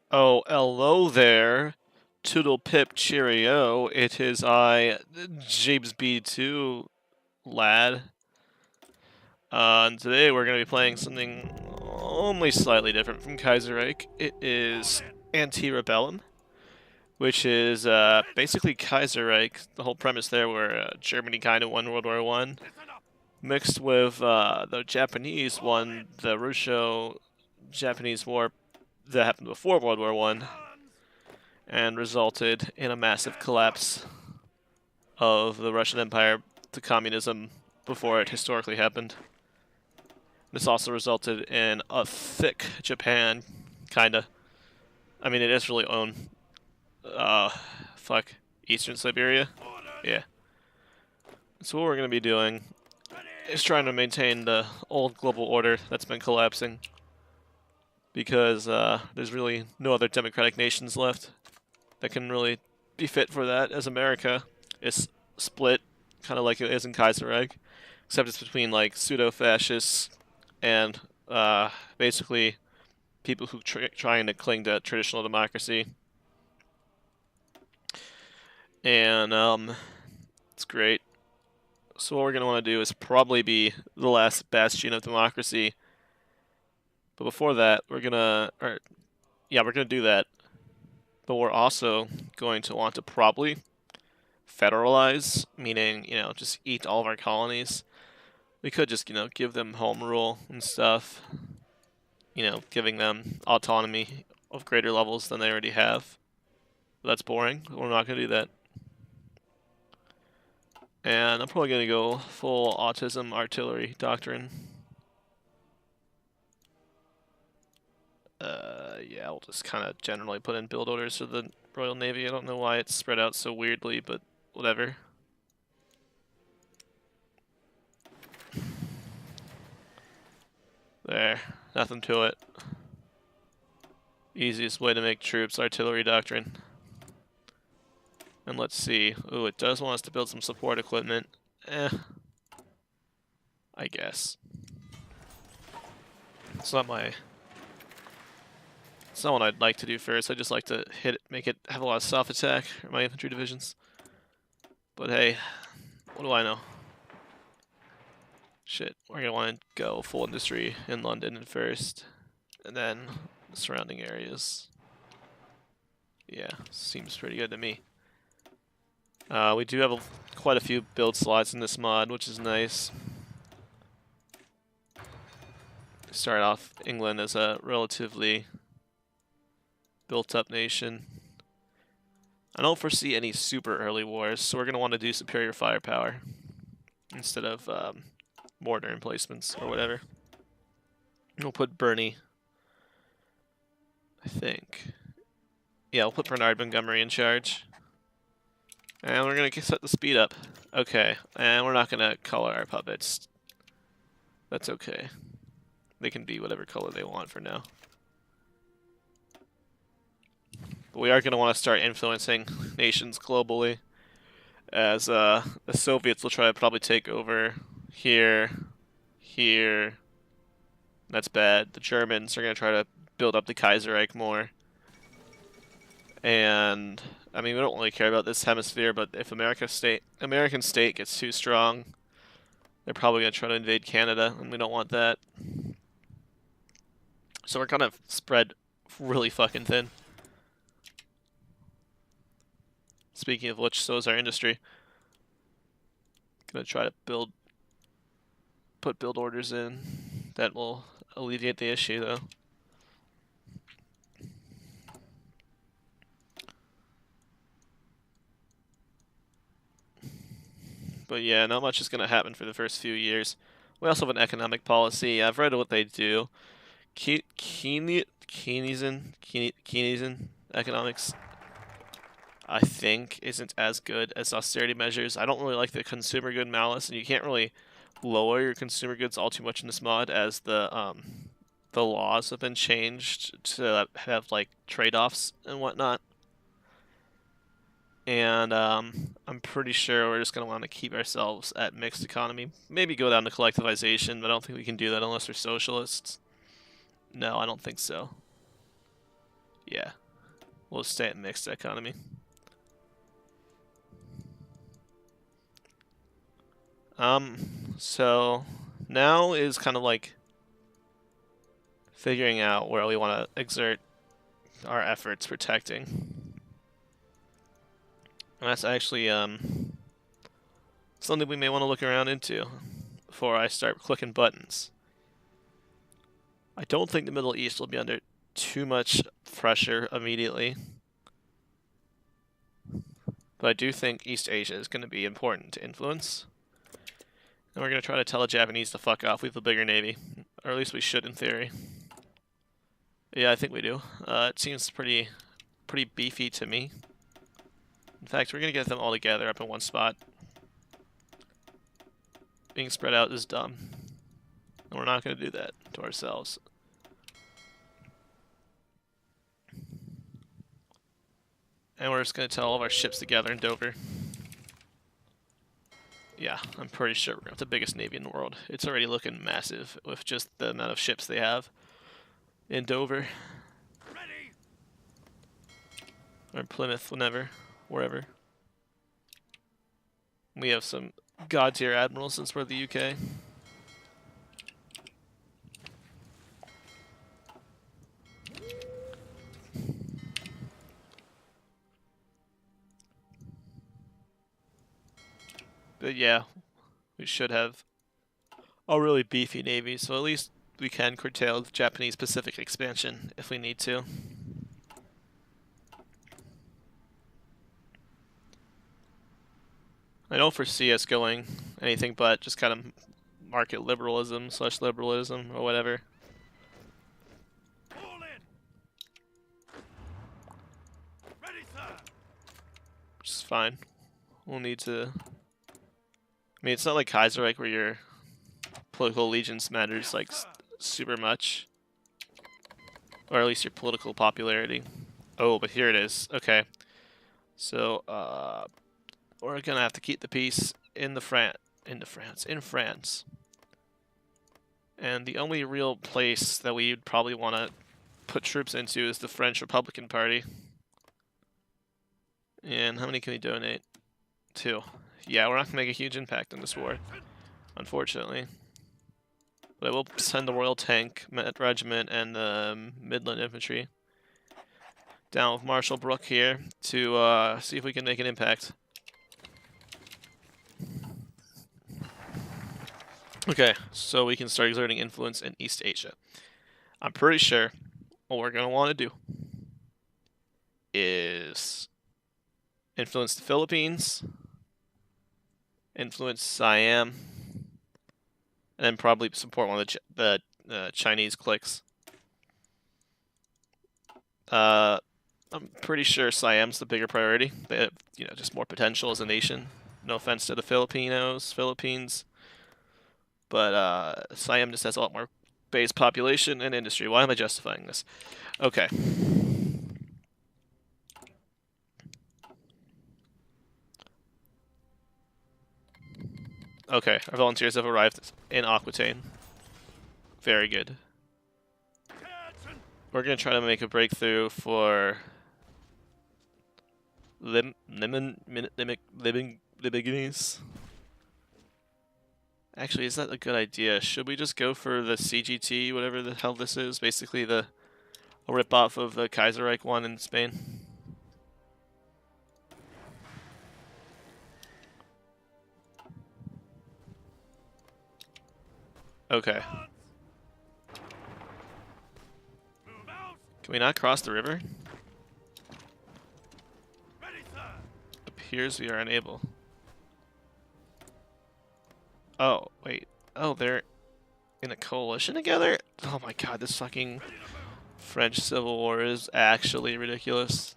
Oh, hello there. Toodle pip cheerio. It is I, James B2 lad. And today we're going to be playing something only slightly different from Kaiserreich. It is Ante-Rebellum, which is basically Kaiserreich. The whole premise there where Germany kind of won World War One, mixed with the Japanese won the Russo-Japanese War that happened before World War One, and resulted in a massive collapse of the Russian Empire to communism before it historically happened. This also resulted in a thick Japan, kinda. I mean, it is really own, uh, fuck, Eastern Siberia? Yeah. So what we're gonna be doing is trying to maintain the old global order that's been collapsing, because there's really no other democratic nations left that can really be fit for that, as America is split, kind of like it is in Kaiserreich, except it's between like pseudo-fascists and basically people who trying to cling to traditional democracy, and it's great. So what we're gonna want to do is probably be the last bastion of democracy, but before that, we're gonna do that. But we're also going to want to probably federalize, meaning, just eat all of our colonies. We could just, give them home rule and stuff, giving them autonomy of greater levels than they already have. But that's boring. We're not going to do that. And I'm probably going to go full autism artillery doctrine. Yeah, we'll just kind of generally put in build orders for the Royal Navy. I don't know why it's spread out so weirdly, but whatever. There, nothing to it. Easiest way to make troops, artillery doctrine. And let's see. Ooh, it does want us to build some support equipment. I guess. It's not my... It's not what I'd like to do first. I just like to make it have a lot of soft attack, or my infantry divisions. But hey, what do I know? Shit, we're gonna want to go full industry in London first, and then the surrounding areas. Yeah, seems pretty good to me. We do have quite a few build slots in this mod, which is nice. Start off England as a relatively built-up nation. I don't foresee any super early wars, so we're going to want to do superior firepower instead of mortar emplacements or whatever. We'll put Bernie, I think. Yeah, we'll put Bernard Montgomery in charge. And we're going to set the speed up. Okay, and we're not going to color our puppets. That's okay. They can be whatever color they want for now. But we are going to want to start influencing nations globally, as the Soviets will try to probably take over here, here. That's bad. The Germans are going to try to build up the Kaiserreich more. And, I mean, we don't really care about this hemisphere, but if American state gets too strong, they're probably going to try to invade Canada, and we don't want that. So we're kind of spread really fucking thin. Speaking of which, so is our industry. Gonna try to put build orders in. That will alleviate the issue, though. But yeah, not much is gonna happen for the first few years. We also have an economic policy. I've read what they do. Keynesian economics, I think, isn't as good as austerity measures. I don't really like the consumer good malice, and you can't really lower your consumer goods all too much in this mod, as the laws have been changed to have like trade-offs and whatnot. And I'm pretty sure we're just gonna want to keep ourselves at mixed economy. Maybe go down to collectivization, but I don't think we can do that unless we're socialists. No, I don't think so. Yeah, we'll stay at mixed economy. So now is kind of like figuring out where we want to exert our efforts protecting. And that's actually something we may want to look around into before I start clicking buttons. I don't think the Middle East will be under too much pressure immediately, but I do think East Asia is going to be important to influence. And we're going to try to tell the Japanese to fuck off. We have a bigger navy, or at least we should in theory. Yeah, I think we do. It seems pretty beefy to me. In fact, we're going to get them all together up in one spot. Being spread out is dumb. And we're not going to do that to ourselves. And we're just going to tell all of our ships together in Dover. Yeah, I'm pretty sure we're going to have the biggest navy in the world. It's already looking massive with just the amount of ships they have in Dover. Ready. Or Plymouth, wherever. We have some god-tier admirals since we're the UK. But yeah, we should have a really beefy navy, so at least we can curtail the Japanese Pacific expansion if we need to. I don't foresee us going anything but just kind of market liberalism / liberalism or whatever. Ready, sir. Which is fine. We'll need to... I mean, it's not like Kaiserreich where your political allegiance matters like super much. Or at least your political popularity. Oh, but here it is. Okay. So, we're gonna have to keep the peace in France. And the only real place that we'd probably want to put troops into is the French Republican Party. And how many can we donate? 2. Yeah, we're not gonna make a huge impact in this war, unfortunately. But I will send the Royal Tank Regiment and the Midland Infantry down with Marshal Brooke here to see if we can make an impact. Okay, so we can start exerting influence in East Asia. I'm pretty sure what we're going to want to do is influence the Philippines, influence Siam, and then probably support one of the Chinese cliques. I'm pretty sure Siam's the bigger priority. They have, just more potential as a nation. No offense to the Philippines. But Siam just has a lot more base population and industry. Why am I justifying this? Okay. Okay, our volunteers have arrived in Aquitaine. Very good. We're going to try to make a breakthrough for Libiganese. Actually, is that a good idea? Should we just go for the CGT, whatever the hell this is? Basically a rip-off of the Kaiserreich one in Spain. Okay. Can we not cross the river? Appears we are unable. Oh, wait. Oh, they're in a coalition together? Oh my god, this fucking French Civil War is actually ridiculous.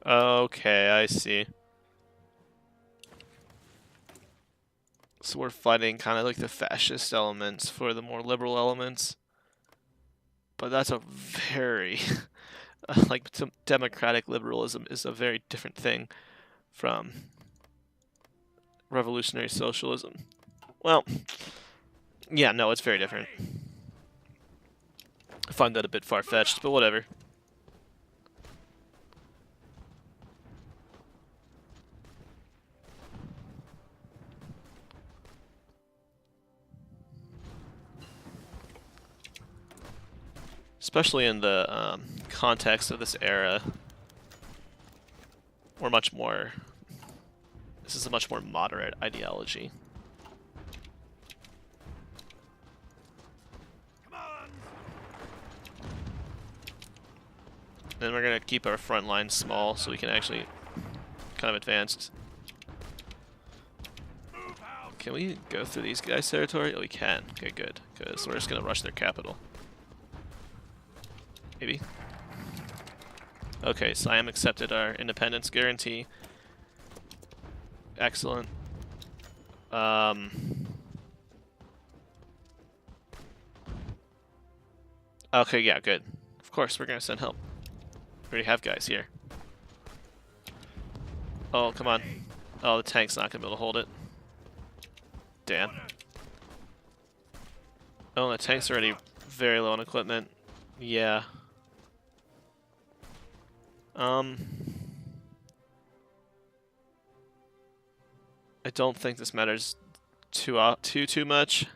Okay, I see. So we're fighting kind of like the fascist elements for the more liberal elements. But that's a very... like, democratic liberalism is a very different thing from revolutionary socialism. Well, yeah, no, it's very different. find that a bit far-fetched, but whatever. Especially in the context of this era, we're much more... This is a much more moderate ideology. Then we're going to keep our front line small so we can actually kind of advance. Can we go through these guys' territory? Oh, we can. Okay, good. Because we're just going to rush their capital. Maybe. Okay, Siam accepted our independence guarantee. Excellent. Okay, yeah, good. Of course, we're going to send help. We already have guys here. Oh, come on. Oh, the tank's not going to be able to hold it. Damn. Oh, the tank's already very low on equipment. Yeah. I don't think this matters too much.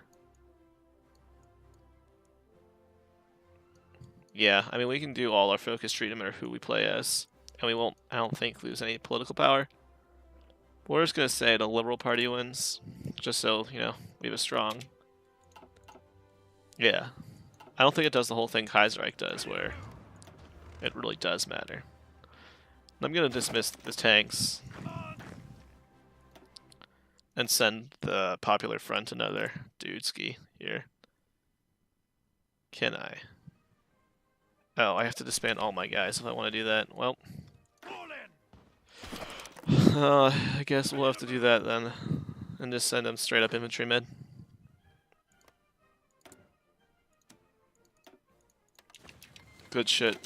Yeah, I mean, we can do all our focus treat no matter who we play as. And we won't, I don't think, lose any political power. We're just going to say the Liberal Party wins. Just so, you know, we have a strong... Yeah. I don't think it does the whole thing Kaiserreich does, where it really does matter. I'm going to dismiss the tanks. And send the Popular Front another dudeski here. Can I? Oh, I have to disband all my guys if I want to do that. Well, I guess we'll have to do that then. And just send them straight up infantry mid. Good shit.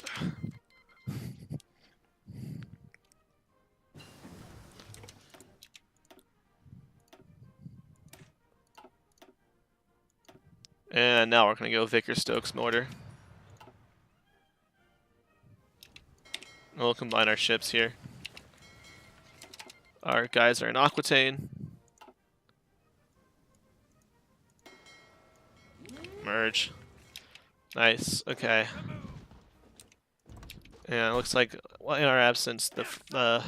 And now we're going to go Vickers-Stokes mortar. We'll combine our ships here. Our guys are in Aquitaine. Merge. Nice, okay. Yeah, it looks like in our absence, the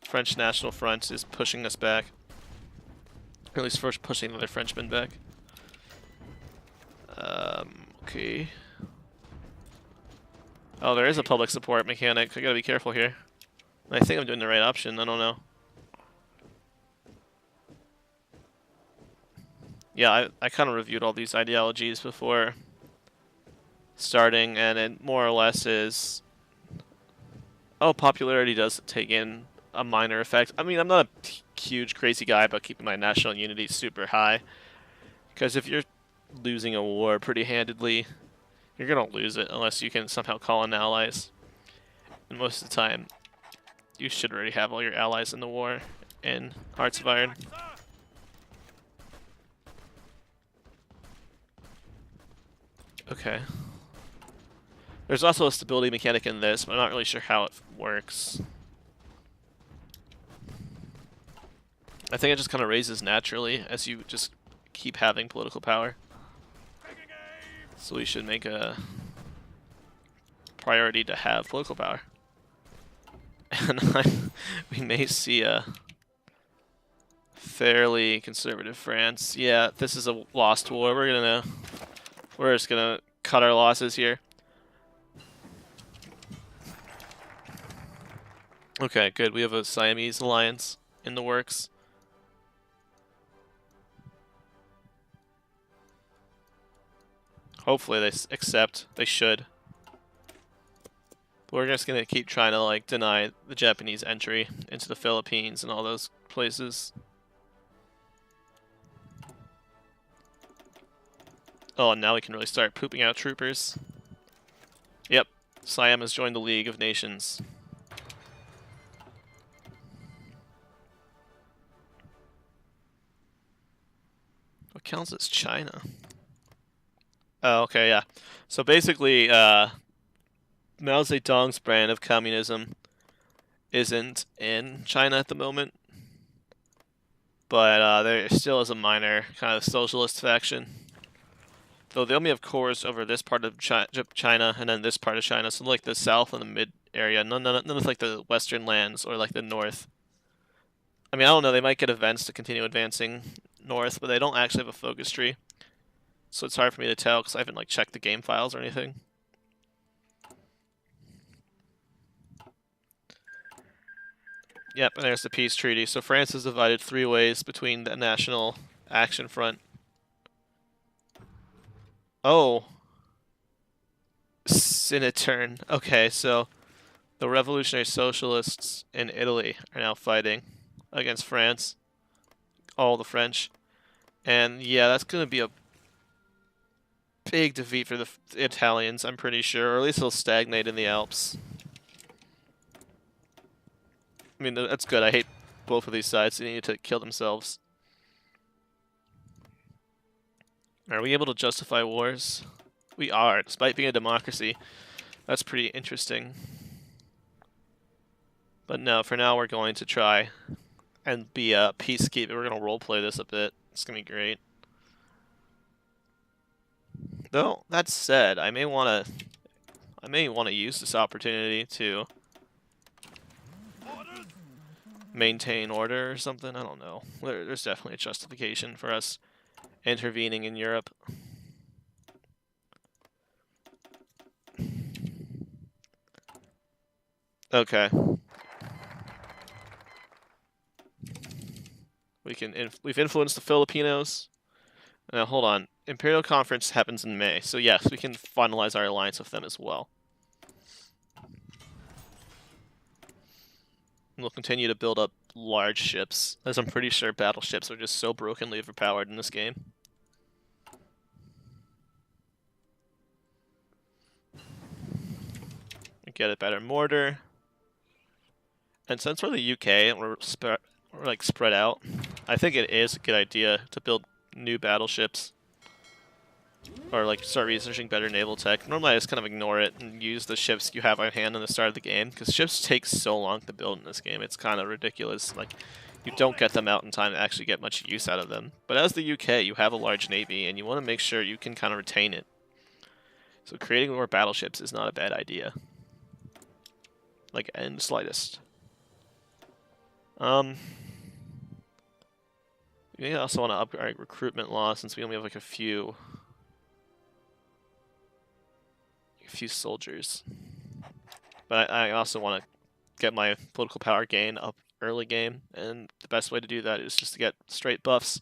French National Front is pushing us back. Or at least first pushing the other Frenchmen back. Okay. Oh, there is a public support mechanic. I gotta be careful here. I think I'm doing the right option. I don't know. Yeah, I kind of reviewed all these ideologies before starting, and it more or less is... Oh, popularity does take in a minor effect. I mean, I'm not a huge crazy guy about keeping my national unity super high. Because if you're losing a war pretty handedly, you're going to lose it unless you can somehow call in allies. And most of the time, you should already have all your allies in the war in Hearts of Iron. Okay. There's also a stability mechanic in this, but I'm not really sure how it works. I think it just kind of raises naturally as you just keep having political power. So we should make a priority to have political power. And we may see a fairly conservative France. Yeah, this is a lost war. We're just gonna cut our losses here. Okay, good. We have a Siamese alliance in the works. Hopefully they accept. They should. But we're just gonna keep trying to like deny the Japanese entry into the Philippines and all those places. Oh, and now we can really start pooping out troopers. Yep, Siam has joined the League of Nations. What counts as China? Oh, okay, yeah. So basically, Mao Zedong's brand of communism isn't in China at the moment, but there still is a minor kind of socialist faction. Though they only have cores over this part of China and then this part of China, so like the south and the mid area, none of like the western lands or like the north. I mean, I don't know. They might get events to continue advancing north, but they don't actually have a focus tree, so it's hard for me to tell because I haven't like checked the game files or anything. Yep, and there's the peace treaty. So France is divided three ways between the National Action Front. Oh, Sinitern. Okay, so the Revolutionary Socialists in Italy are now fighting against France, all the French. And yeah, that's going to be a big defeat for the Italians, I'm pretty sure, or at least they'll stagnate in the Alps. I mean, that's good. I hate both of these sides. They need to kill themselves. Are we able to justify wars? We are, despite being a democracy. That's pretty interesting. But no, for now we're going to try and be a peacekeeper. We're going to roleplay this a bit. It's going to be great. Though, that said, I may want to use this opportunity to maintain order or something. I don't know. There's definitely a justification for us intervening in Europe. Okay. We've influenced the Filipinos. Now hold on. Imperial Conference happens in May, so yes, we can finalize our alliance with them as well. We'll continue to build up large ships, as I'm pretty sure battleships are just so brokenly overpowered in this game. Get a better mortar. And since we're the UK and we're like spread out, I think it is a good idea to build new battleships. Or like start researching better naval tech. Normally I just kind of ignore it and use the ships you have on hand in the start of the game, because ships take so long to build in this game. It's kind of ridiculous. Like, you don't get them out in time to actually get much use out of them. But as the UK, you have a large navy, and you want to make sure you can kind of retain it. So creating more battleships is not a bad idea. Like, in the slightest. We also want to upgrade recruitment law, since we only have like a few soldiers. But I also want to get my political power gain up early game, and the best way to do that is just to get straight buffs.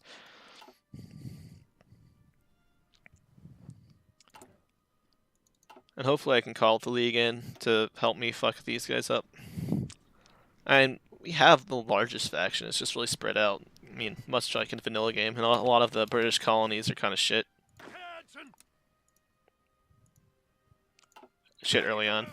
And hopefully I can call the league in to help me fuck these guys up. And we have the largest faction, it's just really spread out. I mean, much like in vanilla game, and a lot of the British colonies are kind of shit. Shit early on.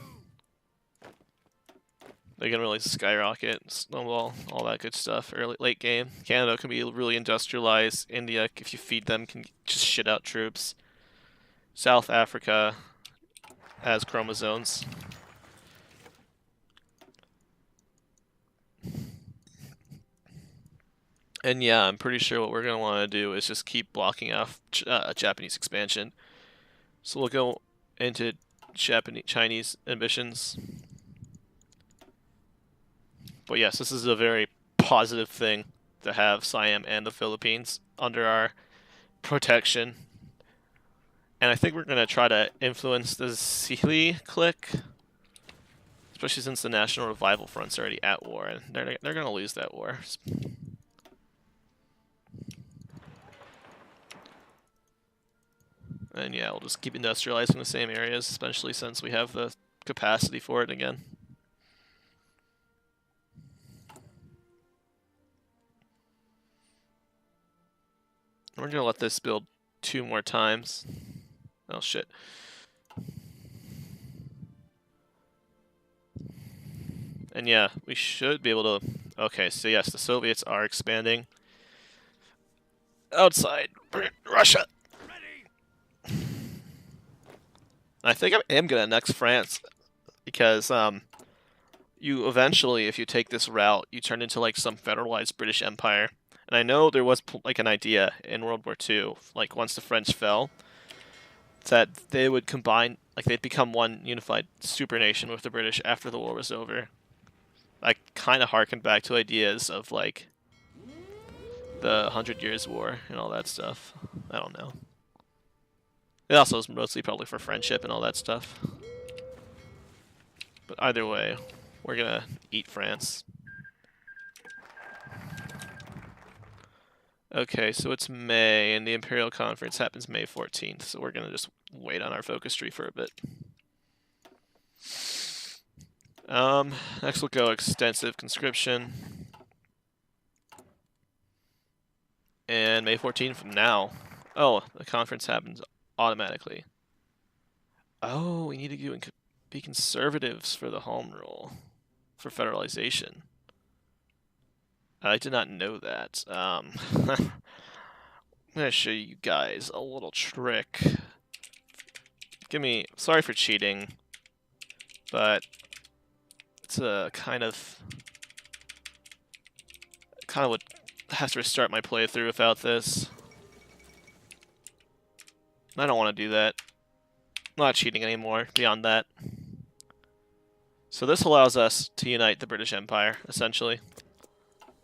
They can really skyrocket, snowball, all that good stuff. Late game. Canada can be really industrialized. India, if you feed them, can just shit out troops. South Africa has chromosomes. And yeah, I'm pretty sure what we're going to want to do is just keep blocking off Japanese expansion. So we'll go into Chinese ambitions. But yes, this is a very positive thing to have Siam and the Philippines under our protection. And I think we're going to try to influence the Sealy clique, especially since the National Revival Front's already at war, and they're going to lose that war. And yeah, we'll just keep industrializing the same areas, especially since we have the capacity for it again. We're going to let this build 2 more times. Oh, shit. And yeah, we should be able to... Okay, so yes, the Soviets are expanding outside Russia. I think I am going to annex France because you eventually, if you take this route, you turn into like some federalized British Empire. And I know there was like an idea in World War II, like once the French fell, that they would combine, like they'd become one unified super nation with the British after the war was over. I kind of harkened back to ideas of like the 100 Years' War and all that stuff. I don't know. It also is mostly probably for friendship and all that stuff. But either way, we're gonna eat France. Okay, so it's May, and the Imperial Conference happens May 14th, so we're gonna just wait on our focus tree for a bit. Next we'll go extensive conscription. And May 14th from now. Oh, the conference happens automatically. Oh, we need to be conservatives for the home rule, for federalization. I did not know that. I'm gonna show you guys a little trick. Sorry for cheating, but it's a kind of would have to restart my playthrough without this. I don't want to do that. I'm not cheating anymore, beyond that. So this allows us to unite the British Empire, essentially.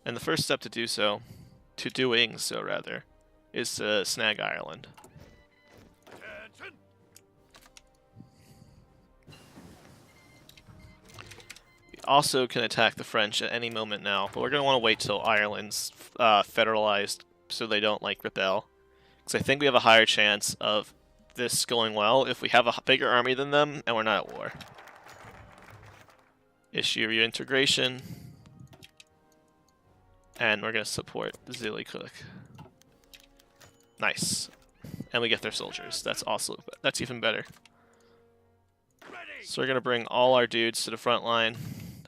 And the first step to doing so, is to snag Ireland. We also can attack the French at any moment now, but we're going to want to wait till Ireland's federalized so they don't, like, rebel. Because I think we have a higher chance of this going well if we have a bigger army than them and we're not at war. Issue reintegration. And we're going to support Zilli Cook. Nice. And we get their soldiers. That's even better. So we're going to bring all our dudes to the front line.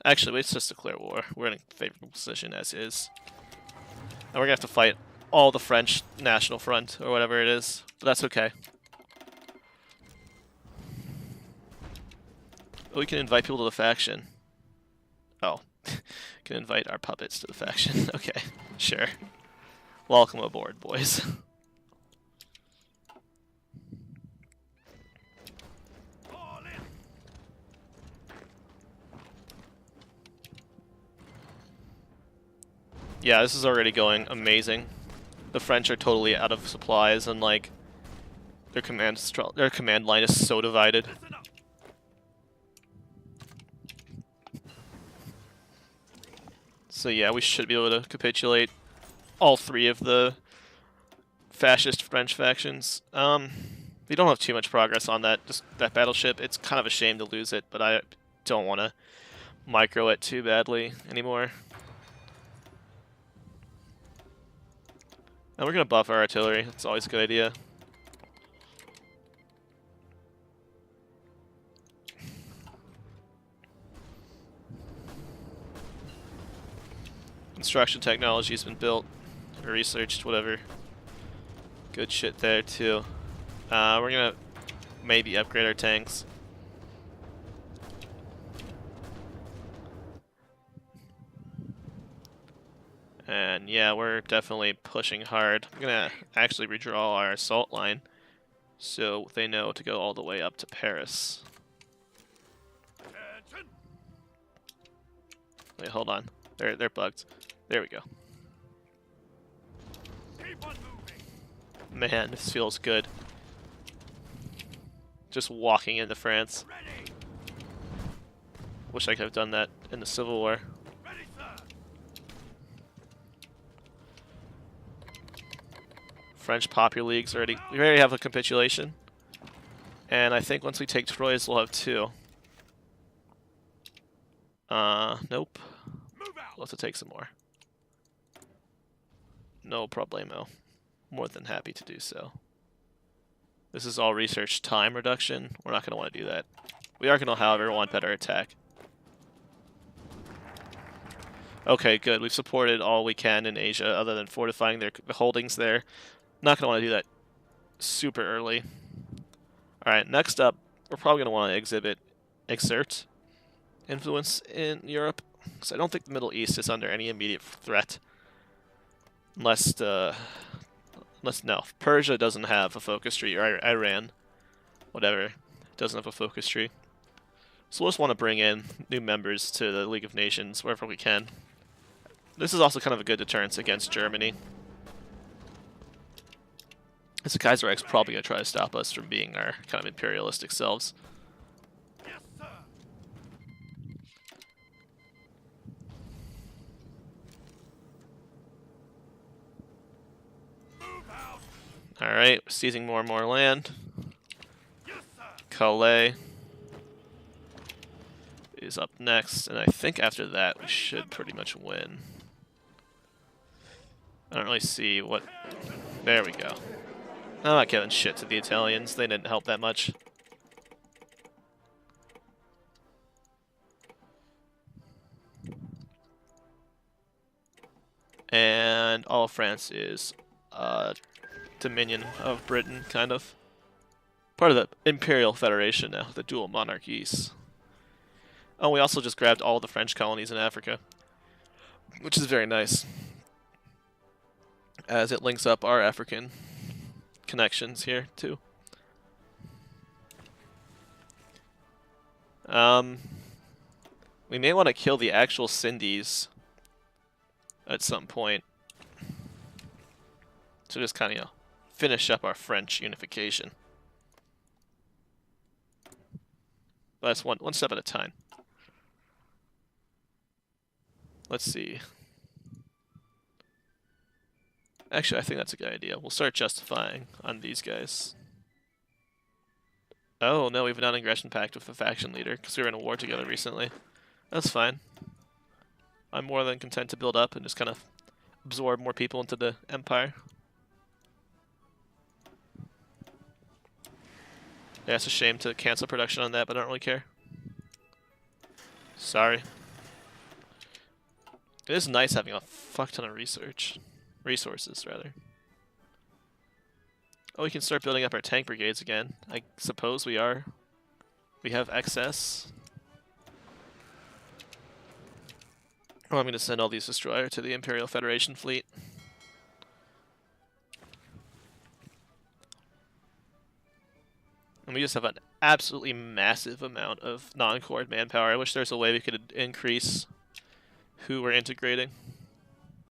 Actually, it's just a clear war. We're in a favorable position as is. And we're going to have to fight all the French National Front, or whatever it is. But that's okay. Oh, we can invite people to the faction. Oh. Can invite our puppets to the faction. Okay, sure. Welcome aboard, boys. Yeah, this is already going amazing. The French are totally out of supplies, and like their command line is so divided. So yeah, we should be able to capitulate all three of the fascist French factions. We don't have too much progress on that battleship. It's kind of a shame to lose it, but I don't want to micro it too badly anymore. And we're going to buff our artillery. That's always a good idea. Construction technology has been built, or researched, whatever. Good shit there, too. We're going to maybe upgrade our tanks. And yeah, we're definitely pushing hard. I'm gonna actually redraw our assault line so they know to go all the way up to Paris. Wait, hold on. They're bugged. There we go. Man, this feels good. Just walking into France. Wish I could have done that in the Civil War. French Popular League's we already have a capitulation. And I think once we take Troyes, we'll have two. Nope. We'll have to take some more. No problemo. More than happy to do so. This is all research time reduction. We're not going to want to do that. We are going to, however, want better attack. Okay, good. We've supported all we can in Asia other than fortifying the holdings there. Not going to want to do that super early. Alright, next up, we're probably going to want to exert influence in Europe, because I don't think the Middle East is under any immediate threat, unless no, Persia doesn't have a focus tree, or Iran, whatever, doesn't have a focus tree. So we'll just want to bring in new members to the League of Nations wherever we can. This is also kind of a good deterrence against Germany. Because the Kaiserreich's probably going to try to stop us from being our kind of imperialistic selves. Alright, seizing more and more land. Calais is up next, and I think after that we should pretty much win. I don't really see what... There we go. I'm not giving shit to the Italians, they didn't help that much. And all of France is Dominion of Britain, kind of. Part of the Imperial Federation now, the dual monarchies. Oh, we also just grabbed all the French colonies in Africa, which is very nice, as it links up our African connections here, too. We may want to kill the actual Sindhis at some point. So just kind of, finish up our French unification. But that's one step at a time. Let's see. Actually, I think that's a good idea. We'll start justifying on these guys. Oh, no, we have a non-aggression pact with the faction leader, because we were in a war together recently. That's fine. I'm more than content to build up and just kind of absorb more people into the empire. Yeah, it's a shame to cancel production on that, but I don't really care. Sorry. It is nice having a fuck ton of resources, rather. Oh, we can start building up our tank brigades again. I suppose we are. We have excess. Oh, I'm going to send all these destroyers to the Imperial Federation fleet. And we just have an absolutely massive amount of non-core manpower. I wish there's a way we could increase who we're integrating.